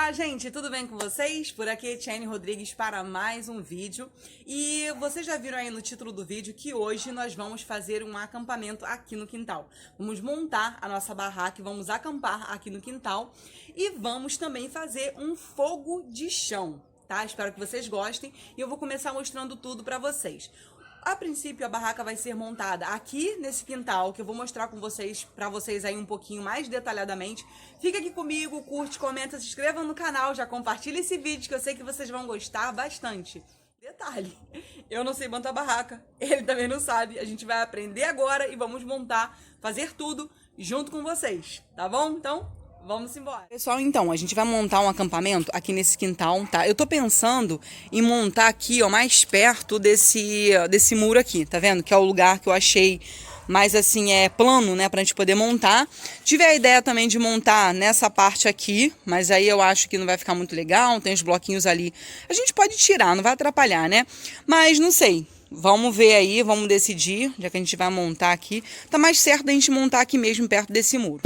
Olá, gente, tudo bem com vocês? Por aqui é Etienne Rodrigues para mais um vídeo. E vocês já viram aí no título do vídeo que hoje nós vamos fazer um acampamento aqui no quintal. Vamos montar a nossa barraca e vamos acampar aqui no quintal. E vamos também fazer um fogo de chão, tá? Espero que vocês gostem e eu vou começar mostrando tudo para vocês. A princípio, a barraca vai ser montada aqui nesse quintal, que eu vou mostrar com vocês, para vocês aí um pouquinho mais detalhadamente. Fica aqui comigo, curte, comenta, se inscreva no canal, já compartilha esse vídeo que eu sei que vocês vão gostar bastante. Detalhe, eu não sei montar barraca, ele também não sabe. A gente vai aprender agora e vamos montar, fazer tudo junto com vocês, tá bom? Então, vamos embora. Pessoal, então, a gente vai montar um acampamento aqui nesse quintal, tá? Eu tô pensando em montar aqui, ó, mais perto desse muro aqui, tá vendo? Que é o lugar que eu achei mais, assim, plano, né? Pra gente poder montar. Tive a ideia também de montar nessa parte aqui, mas aí eu acho que não vai ficar muito legal, tem os bloquinhos ali. A gente pode tirar, não vai atrapalhar, né? Mas não sei. Vamos ver aí, vamos decidir, já que a gente vai montar aqui. Tá mais certo da gente montar aqui mesmo, perto desse muro.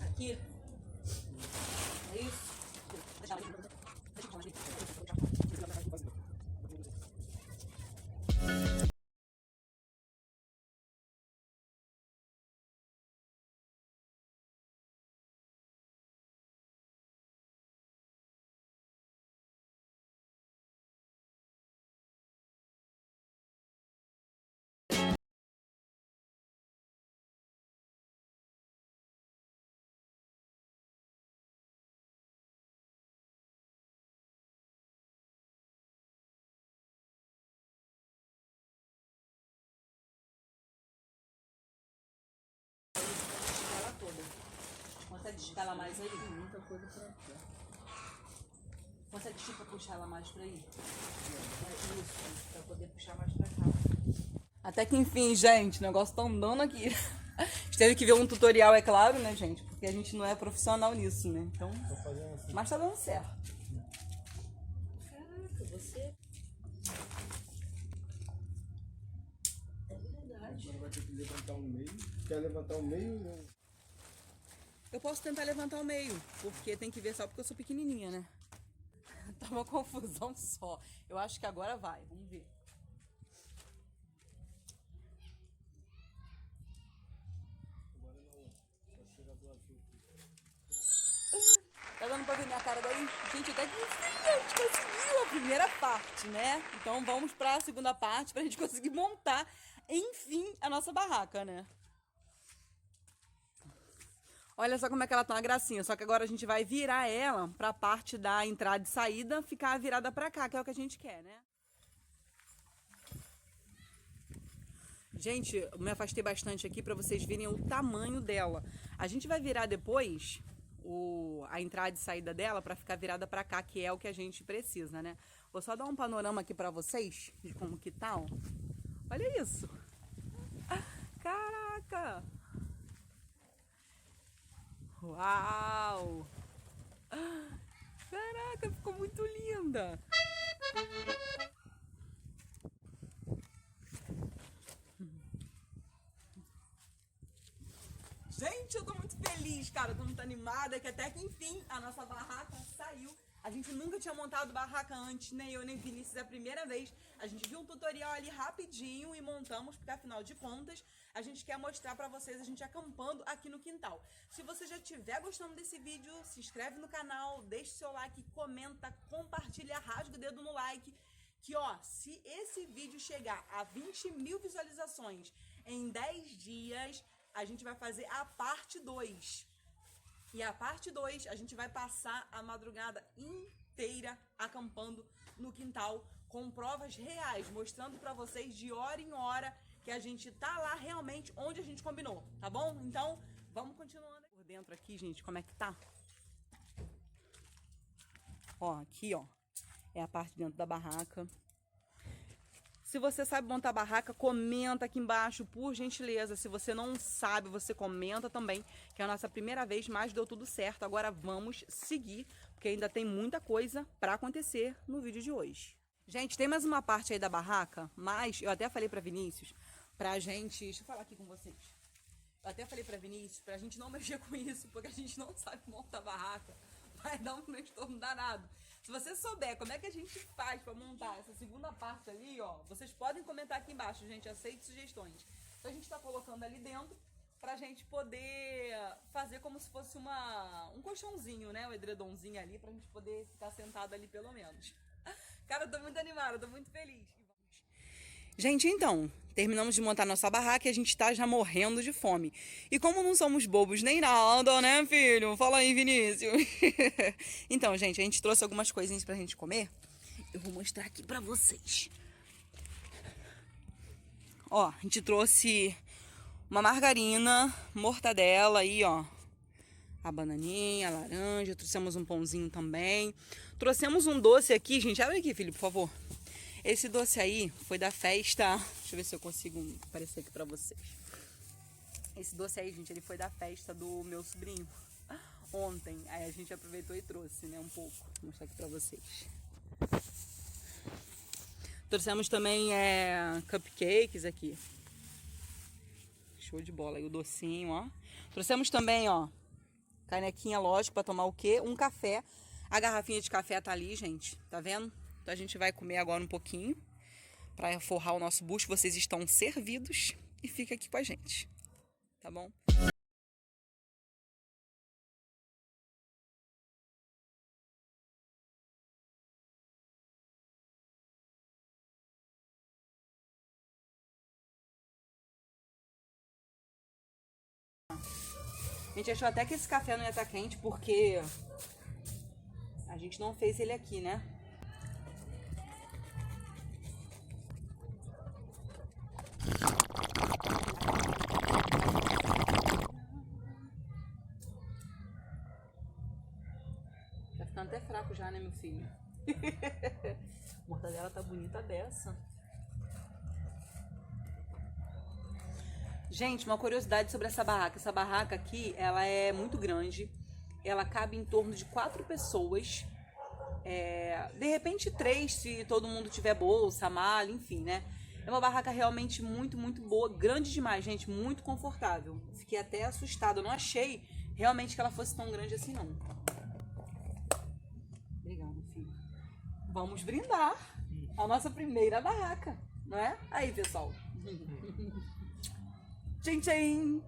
Aqui. É isso? Consegue esticar ela mais aí? Muita coisa pra cá. Consegue tipo puxar ela mais pra aí? É isso, pra poder puxar mais pra cá. Até que enfim, gente, o negócio tá andando aqui. A gente teve que ver um tutorial, é claro, né, gente? Porque a gente não é profissional nisso, né? Então, mas tá dando certo. Caraca, você... É verdade. Agora vai ter que levantar o meio. Quer levantar o meio? Não. Eu posso tentar levantar o meio, porque tem que ver só porque eu sou pequenininha, né? Tá uma confusão só. Eu acho que agora vai, vamos ver. Agora não. Só chegar do azul. Tá dando pra ver minha cara daí? Gente, até que enfim, a gente conseguiu a primeira parte, né? Então vamos pra segunda parte pra gente conseguir montar, enfim, a nossa barraca, né? Olha só como é que ela tá uma gracinha, só que agora a gente vai virar ela pra parte da entrada e saída ficar virada pra cá, que é o que a gente quer, né? Gente, eu me afastei bastante aqui pra vocês verem o tamanho dela. A gente vai virar depois a entrada e saída dela pra ficar virada pra cá, que é o que a gente precisa, né? Vou só dar um panorama aqui pra vocês de como que tá, ó. Olha isso! Caraca! Uau! Caraca, ficou muito linda! Gente, eu tô muito feliz, cara. Eu tô muito animada que até que enfim a nossa barraca saiu. A gente nunca tinha montado barraca antes, nem eu nem Vinícius, é a primeira vez. A gente viu um tutorial ali rapidinho e montamos, porque afinal de contas, a gente quer mostrar pra vocês a gente acampando aqui no quintal. Se você já estiver gostando desse vídeo, se inscreve no canal, deixa seu like, comenta, compartilha, rasga o dedo no like. Que ó, se esse vídeo chegar a 20 mil visualizações em 10 dias, a gente vai fazer a parte 2. E a parte 2, a gente vai passar a madrugada inteira acampando no quintal com provas reais, mostrando pra vocês de hora em hora que a gente tá lá realmente onde a gente combinou, tá bom? Então, vamos continuando. Por dentro aqui, gente, como é que tá? Ó, aqui, ó, é a parte dentro da barraca. Se você sabe montar barraca, comenta aqui embaixo, por gentileza. Se você não sabe, você comenta também, que é a nossa primeira vez, mas deu tudo certo. Agora vamos seguir, porque ainda tem muita coisa pra acontecer no vídeo de hoje. Gente, tem mais uma parte aí da barraca, mas eu até falei pra Vinícius, pra gente... Deixa eu falar aqui com vocês. Eu até falei pra Vinícius, pra gente não mexer com isso, porque a gente não sabe montar barraca. Vai dar um transtorno danado. Se você souber como é que a gente faz pra montar essa segunda parte ali, ó, vocês podem comentar aqui embaixo, gente, aceito sugestões. Então a gente tá colocando ali dentro pra gente poder fazer como se fosse um colchãozinho, né, um edredomzinho ali, pra gente poder ficar sentado ali pelo menos. Cara, eu tô muito animada, eu tô muito feliz. Gente, então, terminamos de montar nossa barraca e a gente tá já morrendo de fome. E como não somos bobos nem nada, né, filho? Fala aí, Vinícius. Então, gente, a gente trouxe algumas coisinhas pra gente comer. Eu vou mostrar aqui pra vocês. Ó, a gente trouxe uma margarina, mortadela aí, ó. A bananinha, a laranja, trouxemos um pãozinho também. Trouxemos um doce aqui, gente. Abre aqui, filho, por favor. Esse doce aí foi da festa... Deixa eu ver se eu consigo aparecer aqui pra vocês. Esse doce aí, gente, ele foi da festa do meu sobrinho. Ontem. Aí a gente aproveitou e trouxe, né, um pouco. Vou mostrar aqui pra vocês. Trouxemos também cupcakes aqui. Show de bola. E o docinho, ó. Trouxemos também, ó, canequinha, lógico, pra tomar o quê? Um café. A garrafinha de café tá ali, gente. Tá vendo? Então a gente vai comer agora um pouquinho para forrar o nosso bucho. Vocês estão servidos e fica aqui com a gente, tá bom? A gente achou até que esse café não ia estar quente porque a gente não fez ele aqui, né? Tá ficando até fraco já, né, meu filho? A mortadela tá bonita dessa. Gente, uma curiosidade sobre essa barraca. Essa barraca aqui, ela é muito grande. Ela cabe em torno de 4 pessoas. De repente 3, se todo mundo tiver bolsa, mala, enfim, né? É uma barraca realmente muito, muito boa, grande demais, gente, muito confortável. Fiquei até assustada, eu não achei realmente que ela fosse tão grande assim, não. Obrigada, filho. Vamos brindar a nossa primeira barraca, não é? Aí, pessoal. Tchim, tchim.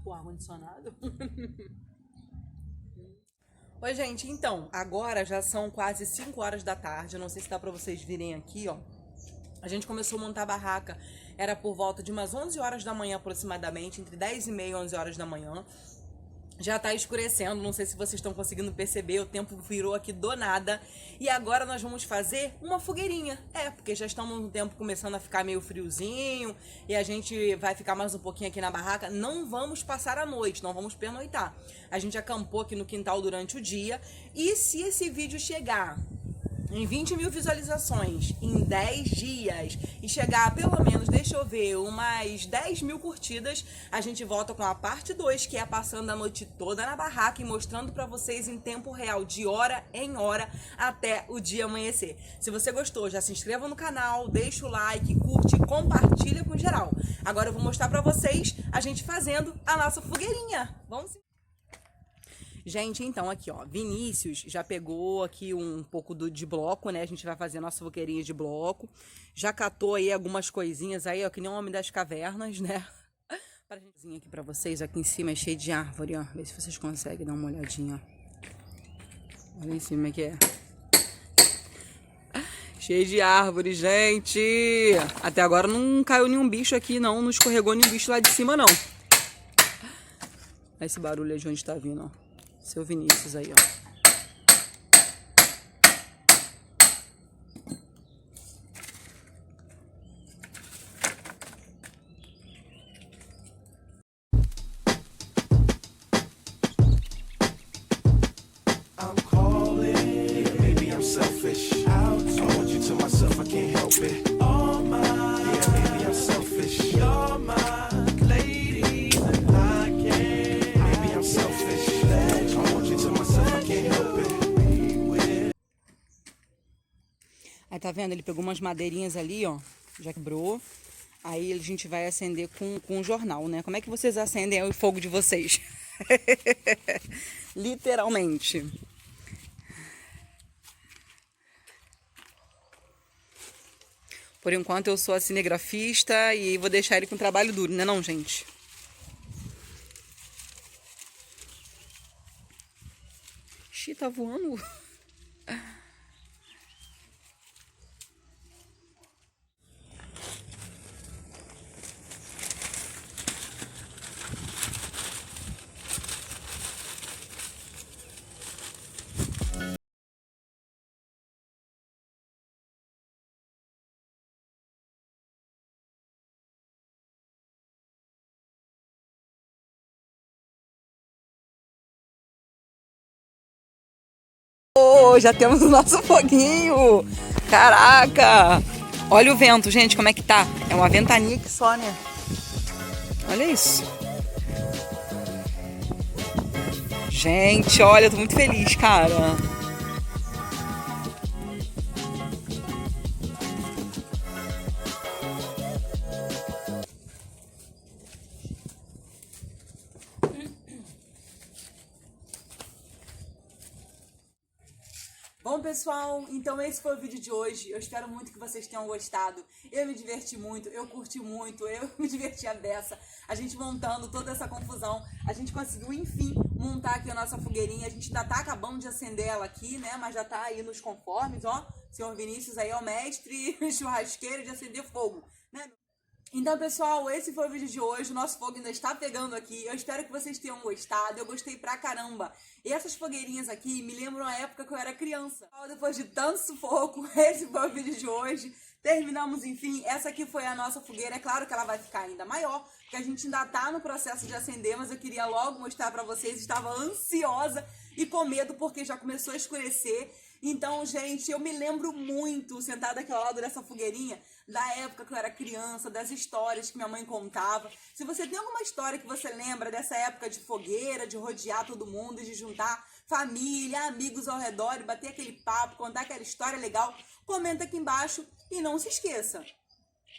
O ar-condicionado. Oi, gente, então, agora já são quase 5 horas da tarde, eu não sei se dá pra vocês virem aqui, ó. A gente começou a montar a barraca, era por volta de umas 11 horas da manhã aproximadamente, entre 10h30 e 11 horas da manhã. Já tá escurecendo, não sei se vocês estão conseguindo perceber, o tempo virou aqui do nada. E agora nós vamos fazer uma fogueirinha. Porque já estamos no tempo começando a ficar meio friozinho e a gente vai ficar mais um pouquinho aqui na barraca. Não vamos passar a noite, não vamos pernoitar. A gente acampou aqui no quintal durante o dia. E se esse vídeo chegar em 20 mil visualizações em 10 dias e chegar a pelo menos, deixa eu ver, umas 10 mil curtidas, a gente volta com a parte 2, que é passando a noite toda na barraca e mostrando pra vocês em tempo real, de hora em hora, até o dia amanhecer. Se você gostou, já se inscreva no canal, deixa o like, curte e compartilha com geral. Agora eu vou mostrar pra vocês a gente fazendo a nossa fogueirinha. Vamos sim. Gente, então aqui, ó, Vinícius já pegou aqui um pouco de bloco, né? A gente vai fazer a nossa fogueirinha de bloco. Já catou aí algumas coisinhas aí, ó, que nem o Homem das Cavernas, né? Para a gente aqui pra vocês, aqui em cima é cheio de árvore, ó. Vê se vocês conseguem dar uma olhadinha, ó. Olha em cima que é. Cheio de árvore, gente. Até agora não caiu nenhum bicho aqui, não escorregou nenhum bicho lá de cima, não. Olha esse barulho aí de onde tá vindo, ó. Seu Vinícius aí, ó. I'm calling, maybe I'm selfish. I want you to myself, I can't help it. All mine, yeah, maybe I'm selfish. You're my lady, and I can't. Maybe I'm selfish. I want you to myself, I can't help it. Aí tá vendo? Ele pegou umas madeirinhas ali, ó. Já quebrou. Aí a gente vai acender com um jornal, né? Como é que vocês acendem o fogo de vocês? Literalmente. Por enquanto eu sou a cinegrafista e vou deixar ele com trabalho duro, né não, gente? Ixi, tá voando. Oh, já temos o nosso foguinho. Caraca! Olha o vento, gente, como é que tá? É uma ventania aqui só, né? Olha isso. Gente, olha, eu tô muito feliz, cara. Bom, pessoal, então esse foi o vídeo de hoje. Eu espero muito que vocês tenham gostado. Eu me diverti muito, eu curti muito, eu me diverti a beça. A gente montando toda essa confusão. A gente conseguiu, enfim, montar aqui a nossa fogueirinha. A gente ainda tá acabando de acender ela aqui, né? Mas já tá aí nos conformes, ó. Senhor Vinícius aí é o mestre churrasqueiro de acender fogo, né? Então, pessoal, esse foi o vídeo de hoje. O nosso fogo ainda está pegando aqui. Eu espero que vocês tenham gostado. Eu gostei pra caramba. E essas fogueirinhas aqui me lembram a época que eu era criança. Depois de tanto sufoco, esse foi o vídeo de hoje. Terminamos, enfim. Essa aqui foi a nossa fogueira. É claro que ela vai ficar ainda maior, porque a gente ainda tá no processo de acender, mas eu queria logo mostrar pra vocês. Estava ansiosa e com medo, porque já começou a escurecer. Então, gente, eu me lembro muito, sentada aqui ao lado dessa fogueirinha, da época que eu era criança, das histórias que minha mãe contava. Se você tem alguma história que você lembra dessa época de fogueira, de rodear todo mundo, de juntar família, amigos ao redor e bater aquele papo, contar aquela história legal, comenta aqui embaixo e não se esqueça.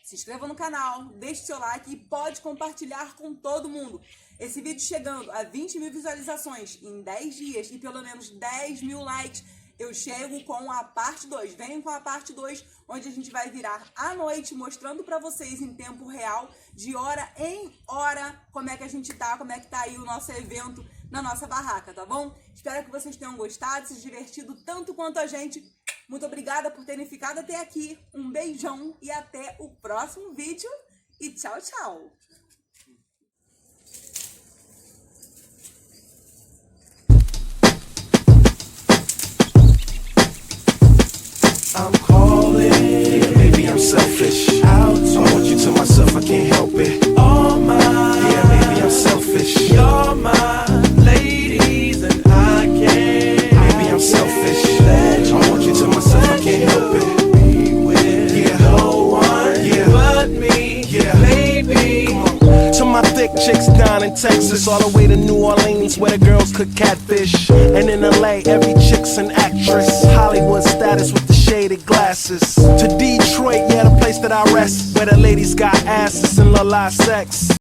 Se inscreva no canal, deixe seu like e pode compartilhar com todo mundo. Esse vídeo chegando a 20 mil visualizações em 10 dias e pelo menos 10 mil likes, eu chego com a parte 2. Venham com a parte 2, onde a gente vai virar à noite, mostrando pra vocês em tempo real, de hora em hora, como é que a gente tá, como é que tá aí o nosso evento na nossa barraca, tá bom? Espero que vocês tenham gostado, se divertido tanto quanto a gente. Muito obrigada por terem ficado até aqui. Um beijão e até o próximo vídeo. E tchau, tchau! I'm calling, yeah, maybe I'm selfish. I want you to myself, I can't help it. All mine, yeah, maybe I'm selfish. You're my ladies and I can't. Maybe I'm selfish. I want you to myself, I can't help it. Be with no one, yeah, but me, yeah, maybe. To my thick chicks down in Texas, all the way to New Orleans, where the girls cook catfish. And in LA, every chick's an actress. Hollywood status with the shaded glasses. To Detroit, yeah, the place that I rest, where the ladies got asses and la sex.